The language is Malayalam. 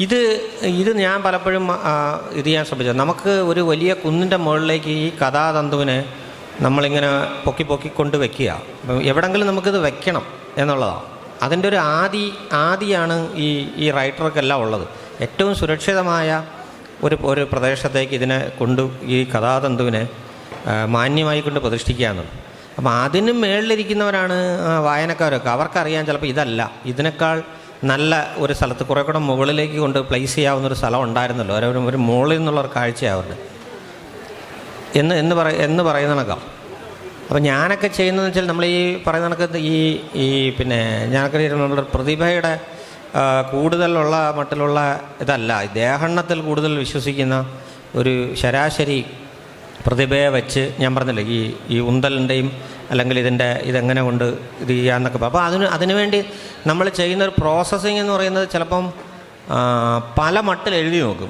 ഇത് ഇത് ഞാൻ പലപ്പോഴും ഇത് ചെയ്യാൻ ശ്രമിച്ചത്, നമുക്ക് ഒരു വലിയ കുന്നിൻ്റെ മുകളിലേക്ക് ഈ കഥാതന്തുവിനെ നമ്മളിങ്ങനെ പൊക്കിക്കൊണ്ട് വെക്കുക. അപ്പം എവിടെങ്കിലും നമുക്കിത് വെക്കണം എന്നുള്ളതാണ്. അതിൻ്റെ ഒരു ആദിയാണ് ഈ റൈറ്റർക്കെല്ലാം ഉള്ളത്. ഏറ്റവും സുരക്ഷിതമായ ഒരു പ്രദേശത്തേക്ക് ഇതിനെ ഈ കഥാതന്തുവിനെ മാന്യമായി കൊണ്ട് പ്രതിഷ്ഠിക്കുക എന്നുള്ളത്. അപ്പം അതിന് മേളിലിരിക്കുന്നവരാണ് വായനക്കാരൊക്കെ. അവർക്കറിയാം ചിലപ്പോൾ ഇതല്ല, ഇതിനേക്കാൾ നല്ല ഒരു സ്ഥലത്ത് കുറേ കൂടെ മുകളിലേക്ക് കൊണ്ട് പ്ലേസ് ചെയ്യാവുന്നൊരു സ്ഥലം ഉണ്ടായിരുന്നല്ലോ, ഒരു മുകളിൽ നിന്നുള്ളൊരു കാഴ്ചയാണ് എന്ന് പറയുന്ന കണക്കാം. അപ്പം ഞാനൊക്കെ ചെയ്യുന്നതെന്ന് വെച്ചാൽ നമ്മൾ ഈ പറയുന്ന കണക്ക് ഈ പിന്നെ ഞാനൊക്കെ നമ്മുടെ പ്രതിഭയുടെ കൂടുതലുള്ള മട്ടിലുള്ള ഇതല്ല, ദേഹണ്ണത്തിൽ കൂടുതൽ വിശ്വസിക്കുന്ന ഒരു ശരാശരി പ്രതിഭയെ വെച്ച് ഞാൻ പറഞ്ഞില്ലേ ഈ ഉന്തലിൻ്റെയും അല്ലെങ്കിൽ ഇതെങ്ങനെ കൊണ്ട് ഇത് ചെയ്യാമെന്നൊക്കെ. അപ്പോൾ അതിനുവേണ്ടി നമ്മൾ ചെയ്യുന്നൊരു പ്രോസസ്സിങ് എന്ന് പറയുന്നത് ചിലപ്പം പല മട്ടിൽ എഴുതി നോക്കും.